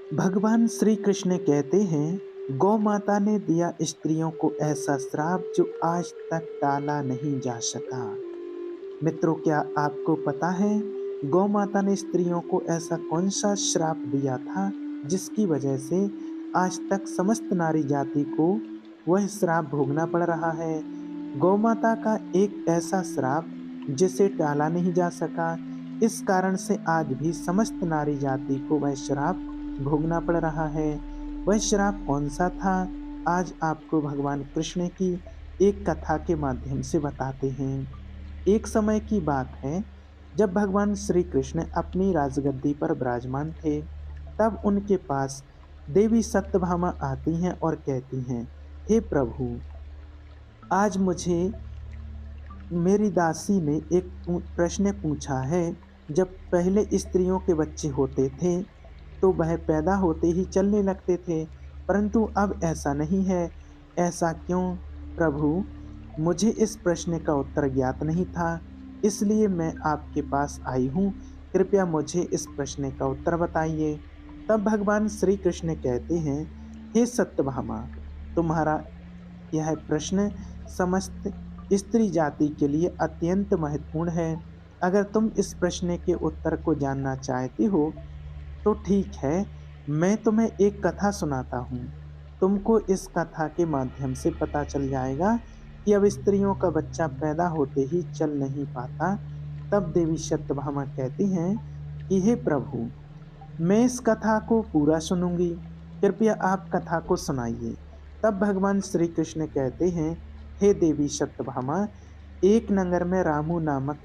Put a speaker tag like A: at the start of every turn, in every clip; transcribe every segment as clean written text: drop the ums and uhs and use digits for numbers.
A: भगवान श्री कृष्ण कहते हैं, गौ माता ने दिया स्त्रियों को ऐसा श्राप जो आज तक टाला नहीं जा सका। मित्रों, क्या आपको पता है गौ माता ने स्त्रियों को ऐसा कौन सा श्राप दिया था जिसकी वजह से आज तक समस्त नारी जाति को वह श्राप भोगना पड़ रहा है। गौ माता का एक ऐसा श्राप जिसे टाला नहीं जा सका, इस कारण से आज भी समस्त नारी जाति को वह श्राप भोगना पड़ रहा है। वह श्राप कौन सा था, आज आपको भगवान कृष्ण की एक कथा के माध्यम से बताते हैं। एक समय की बात है, जब भगवान श्री कृष्ण अपनी राजगद्दी पर विराजमान थे, तब उनके पास देवी सत्यभामा आती हैं और कहती हैं, हे प्रभु, आज मुझे मेरी दासी ने एक प्रश्न पूछा है। जब पहले स्त्रियों के बच्चे होते थे तो वह पैदा होते ही चलने लगते थे, परंतु अब ऐसा नहीं है। ऐसा क्यों प्रभु? मुझे इस प्रश्न का उत्तर ज्ञात नहीं था, इसलिए मैं आपके पास आई हूँ। कृपया मुझे इस प्रश्न का उत्तर बताइए। तब भगवान श्री कृष्ण कहते हैं, हे सत्यभामा, तुम्हारा यह प्रश्न समस्त स्त्री जाति के लिए अत्यंत महत्वपूर्ण है। अगर तुम इस प्रश्न के उत्तर को जानना चाहती हो तो ठीक है, मैं तुम्हें एक कथा सुनाता हूँ। तुमको इस कथा के माध्यम से पता चल जाएगा कि अब स्त्रियों का बच्चा पैदा होते ही चल नहीं पाता। तब देवी सत्यभामा कहती हैं कि हे प्रभु, मैं इस कथा को पूरा सुनूंगी, कृपया आप कथा को सुनाइए। तब भगवान श्री कृष्ण कहते हैं, हे देवी सत्यभामा, एक नगर में रामू नामक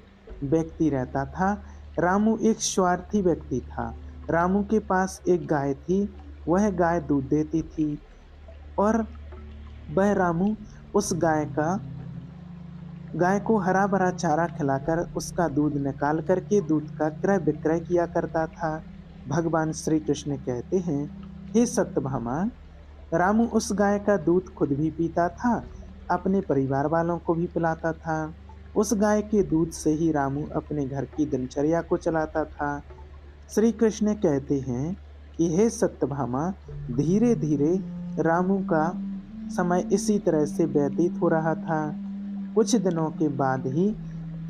A: व्यक्ति रहता था। रामू एक स्वार्थी व्यक्ति था। रामू के पास एक गाय थी, वह गाय दूध देती थी और वह रामू उस गाय को हरा भरा चारा खिलाकर उसका दूध निकाल करके दूध का क्रय विक्रय किया करता था। भगवान श्री कृष्ण कहते हैं, हे सत्यभामा, रामू उस गाय का दूध खुद भी पीता था, अपने परिवार वालों को भी पिलाता था। उस गाय के दूध से ही रामू अपने घर की दिनचर्या को चलाता था। श्री कृष्ण कहते हैं कि हे सत्यभामा, धीरे धीरे रामू का समय इसी तरह से व्यतीत हो रहा था। कुछ दिनों के बाद ही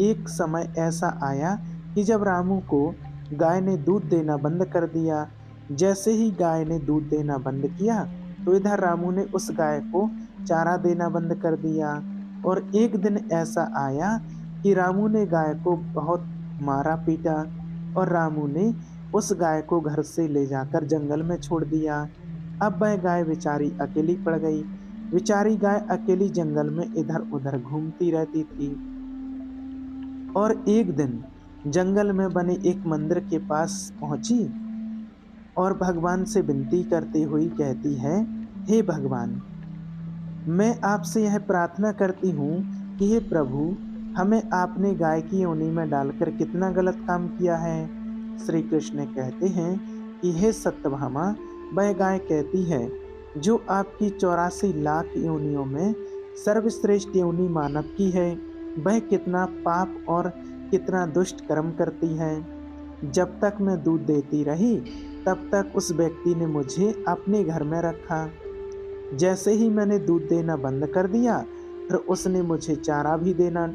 A: एक समय ऐसा आया कि जब रामू को गाय ने दूध देना बंद कर दिया। जैसे ही गाय ने दूध देना बंद किया तो इधर रामू ने उस गाय को चारा देना बंद कर दिया। और एक दिन ऐसा आया कि रामू ने गाय को बहुत मारा पीटा और रामू ने उस गाय को घर से ले जाकर जंगल में छोड़ दिया। अब वह गाय बेचारी अकेली पड़ गई। बेचारी गाय अकेली जंगल में इधर उधर घूमती रहती थी और एक दिन जंगल में बने एक मंदिर के पास पहुंची और भगवान से विनती करते हुए कहती है, हे भगवान, मैं आपसे यह प्रार्थना करती हूँ कि हे प्रभु, हमें आपने गाय की योनि में डालकर कितना गलत काम किया है। श्री कृष्ण कहते हैं कि हे सत्यभामा, वह गाय कहती है, जो आपकी 84 लाख योनियों में सर्वश्रेष्ठ योनि मानव की है, वह कितना पाप और कितना दुष्ट कर्म करती है। जब तक मैं दूध देती रही तब तक उस व्यक्ति ने मुझे अपने घर में रखा। जैसे ही मैंने दूध देना बंद कर दिया, फिर उसने मुझे चारा भी देना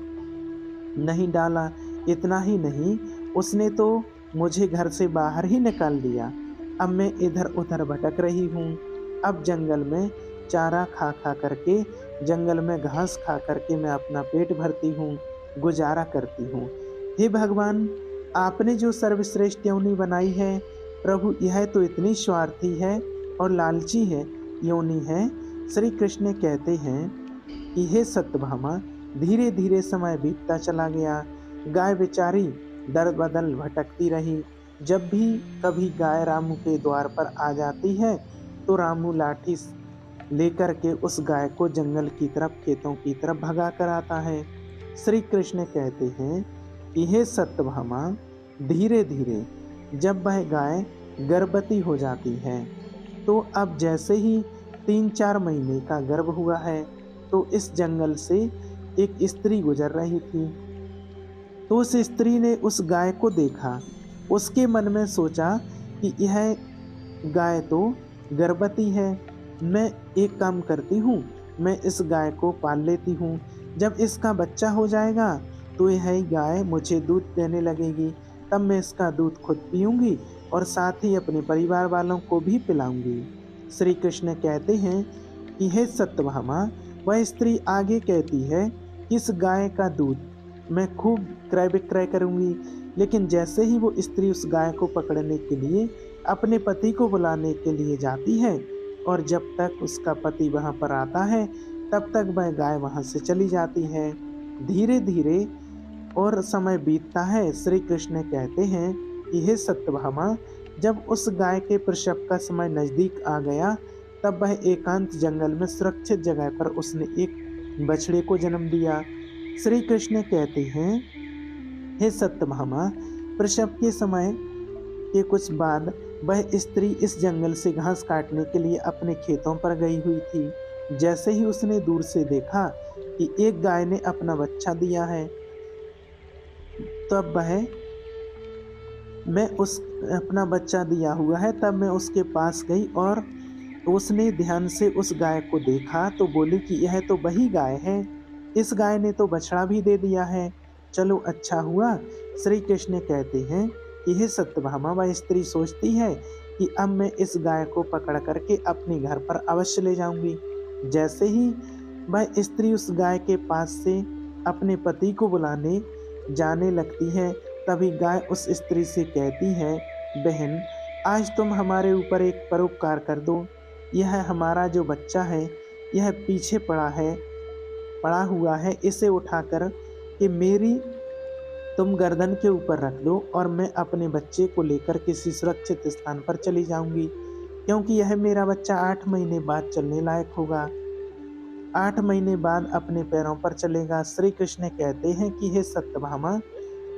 A: नहीं डाला। इतना ही नहीं, उसने तो मुझे घर से बाहर ही निकाल दिया। अब मैं इधर उधर भटक रही हूँ। अब जंगल में चारा खा खा करके, जंगल में घास खा करके मैं अपना पेट भरती हूँ, गुजारा करती हूँ। हे भगवान, आपने जो सर्वश्रेष्ठ योनि बनाई है, प्रभु, यह तो इतनी स्वार्थी है और लालची है योनि है। श्री कृष्ण कहते हैं कि हे सत्यभामा, धीरे धीरे समय बीतता चला गया। गाय बेचारी दर बदर भटकती रही। जब भी कभी गाय रामू के द्वार पर आ जाती है तो रामू लाठी लेकर के उस गाय को जंगल की तरफ, खेतों की तरफ भगा कर आता है। श्री कृष्ण कहते हैं कि हे सत्यभामा, धीरे धीरे जब वह गाय गर्भवती हो जाती है तो अब जैसे ही 3-4 महीने का गर्भ हुआ है तो इस जंगल से एक स्त्री गुजर रही थी। तो उस स्त्री ने उस गाय को देखा। उसके मन में सोचा कि यह गाय तो गर्भवती है। मैं एक काम करती हूँ, मैं इस गाय को पाल लेती हूँ। जब इसका बच्चा हो जाएगा तो यह गाय मुझे दूध देने लगेगी। तब मैं इसका दूध खुद पीऊँगी और साथ ही अपने परिवार वालों को भी पिलाऊँगी। श्री कृष्ण कहते हैं कि हे सत्यभामा, वह स्त्री आगे कहती है कि इस गाय का दूध मैं खूब क्रय विक्रय करूँगी। लेकिन जैसे ही वो स्त्री उस गाय को पकड़ने के लिए अपने पति को बुलाने के लिए जाती है और जब तक उसका पति वहाँ पर आता है तब तक वह गाय वहाँ से चली जाती है। धीरे धीरे और समय बीतता है। श्री कृष्ण कहते हैं कि हे सत्यभामा, जब उस गाय के प्रसव का समय नजदीक आ गया तब वह एकांत जंगल में सुरक्षित जगह पर उसने एक बछड़े को जन्म दिया। श्री कृष्ण कहते हैं, हे सत्यभामा, प्रसव के समय के कुछ बाद वह स्त्री इस जंगल से घास काटने के लिए अपने खेतों पर गई हुई थी। जैसे ही उसने दूर से देखा कि एक गाय ने अपना बच्चा दिया है, तब वह मैं उस अपना बच्चा दिया हुआ है तब मैं उसके पास गई और उसने ध्यान से उस गाय को देखा तो बोली कि यह तो वही गाय है, इस गाय ने तो बछड़ा भी दे दिया है। चलो अच्छा हुआ। श्री कृष्ण कहते हैं कि हे सत्यभामा, वह स्त्री सोचती है कि अब मैं इस गाय को पकड़ करके अपने घर पर अवश्य ले जाऊंगी। जैसे ही वह स्त्री उस गाय के पास से अपने पति को बुलाने जाने लगती है तभी गाय उस स्त्री से कहती है, बहन, आज तुम हमारे ऊपर एक परोपकार कर दो। यह हमारा जो बच्चा है यह पीछे पड़ा हुआ है, इसे उठाकर के मेरी तुम गर्दन के ऊपर रख दो और मैं अपने बच्चे को लेकर किसी सुरक्षित स्थान पर चली जाऊंगी, क्योंकि यह मेरा बच्चा 8 महीने बाद चलने लायक होगा। 8 महीने बाद अपने पैरों पर चलेगा। श्री कृष्ण कहते हैं कि हे सत्यभामा,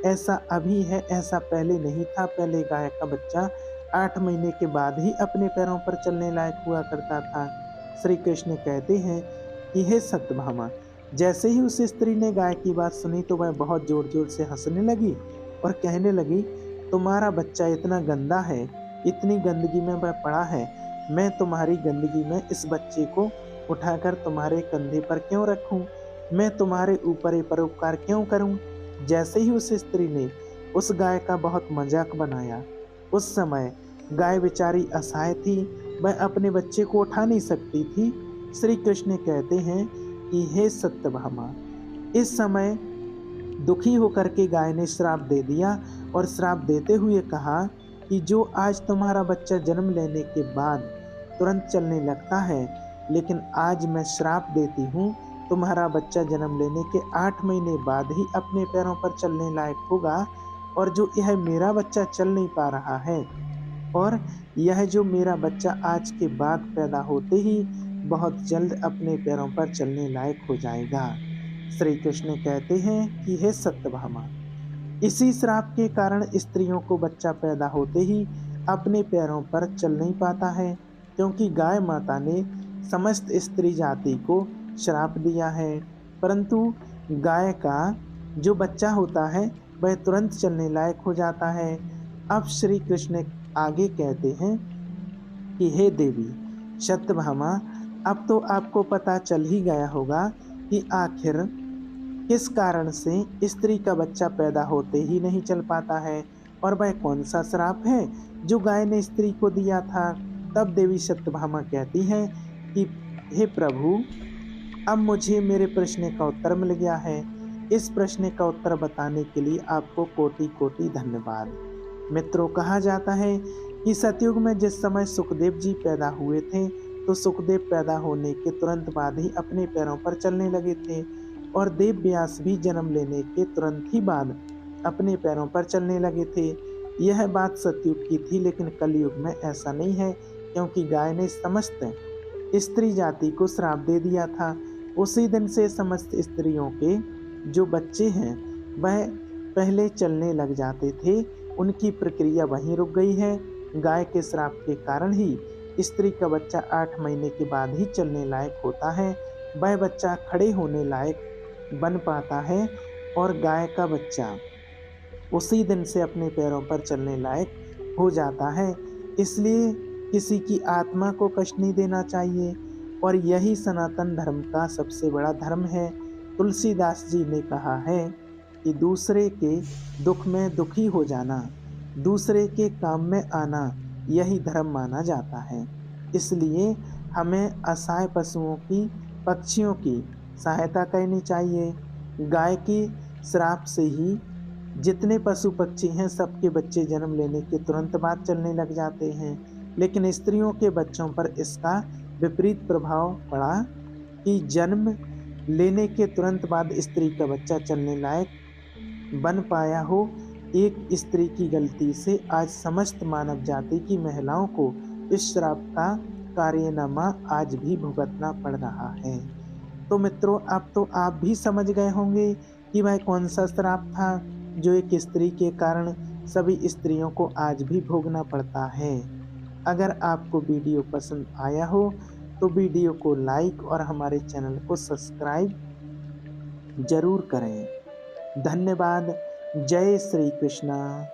A: ऐसा अभी है, ऐसा पहले नहीं था। पहले गाय का बच्चा 8 महीने के बाद ही अपने पैरों पर चलने लायक हुआ करता था। श्री कृष्ण कहते हैं कि हे सत्यभामा, जैसे ही उस स्त्री ने गाय की बात सुनी तो वह बहुत जोर जोर से हंसने लगी और कहने लगी, तुम्हारा बच्चा इतना गंदा है, इतनी गंदगी में वह पड़ा है, मैं तुम्हारी गंदगी में इस बच्चे को उठाकर तुम्हारे कंधे पर क्यों रखूं, मैं तुम्हारे ऊपर ये परोपकार क्यों करूं। जैसे ही उस स्त्री ने उस गाय का बहुत मजाक बनाया, उस समय गाय बेचारी असहाय थी, वह अपने बच्चे को उठा नहीं सकती थी। श्री कृष्ण कहते हैं कि हे सत्यभामा, इस समय दुखी होकर के गाय ने श्राप दे दिया और श्राप देते हुए कहा कि जो आज तुम्हारा बच्चा जन्म लेने के बाद तुरंत चलने लगता है, लेकिन आज मैं श्राप देती हूँ, तुम्हारा बच्चा जन्म लेने के 8 महीने बाद ही अपने पैरों पर चलने लायक होगा। और जो यह मेरा बच्चा चल नहीं पा रहा है और यह जो मेरा बच्चा आज के बाद पैदा होते ही बहुत जल्द अपने पैरों पर चलने लायक हो जाएगा। श्री कृष्ण कहते हैं कि हे सत्यभामा, इसी श्राप के कारण स्त्रियों को बच्चा पैदा होते ही अपने पैरों पर चल नहीं पाता है, क्योंकि गाय माता ने समस्त स्त्री जाति को श्राप दिया है। परंतु गाय का जो बच्चा होता है वह तुरंत चलने लायक हो जाता है। अब श्री कृष्ण आगे कहते हैं कि हे देवी सत्यभामा, अब तो आपको पता चल ही गया होगा कि आखिर किस कारण से स्त्री का बच्चा पैदा होते ही नहीं चल पाता है और वह कौन सा श्राप है जो गाय ने स्त्री को दिया था। तब देवी सत्यभामा कहती है कि हे प्रभु, अब मुझे मेरे प्रश्न का उत्तर मिल गया है। इस प्रश्न का उत्तर बताने के लिए आपको कोटि कोटि धन्यवाद। मित्रों, कहा जाता है कि सतयुग में जिस समय सुखदेव जी पैदा हुए थे तो सुखदेव पैदा होने के तुरंत बाद ही अपने पैरों पर चलने लगे थे और देव व्यास भी जन्म लेने के तुरंत ही बाद अपने पैरों पर चलने लगे थे। यह बात सतयुग की थी, लेकिन कलयुग में ऐसा नहीं है, क्योंकि गाय ने समस्त स्त्री जाति को श्राप दे दिया था। उसी दिन से समस्त स्त्रियों के जो बच्चे हैं वह पहले चलने लग जाते थे, उनकी प्रक्रिया वहीं रुक गई है। गाय के श्राप के कारण ही स्त्री का बच्चा 8 महीने के बाद ही चलने लायक होता है, वह बच्चा खड़े होने लायक बन पाता है और गाय का बच्चा उसी दिन से अपने पैरों पर चलने लायक हो जाता है। इसलिए किसी की आत्मा को कष्ट नहीं देना चाहिए और यही सनातन धर्म का सबसे बड़ा धर्म है। तुलसीदास जी ने कहा है कि दूसरे के दुख में दुखी हो जाना, दूसरे के काम में आना, यही धर्म माना जाता है। इसलिए हमें असहाय पशुओं की, पक्षियों की सहायता करनी चाहिए। गाय की श्राप से ही जितने पशु पक्षी हैं सबके बच्चे जन्म लेने के तुरंत बाद चलने लग जाते हैं, लेकिन स्त्रियों के बच्चों पर इसका विपरीत प्रभाव पड़ा कि जन्म लेने के तुरंत बाद स्त्री का बच्चा चलने लायक बन पाया हो। एक स्त्री की गलती से आज समस्त मानव जाति की महिलाओं को इस श्राप का कार्यनामा आज भी भुगतना पड़ रहा है। तो मित्रों, अब तो आप भी समझ गए होंगे कि वह कौन सा श्राप था जो एक स्त्री के कारण सभी स्त्रियों को आज भी भोगना पड़ता है। अगर आपको वीडियो पसंद आया हो तो वीडियो को लाइक और हमारे चैनल को सब्सक्राइब जरूर करें। धन्यवाद। जय श्री कृष्णा।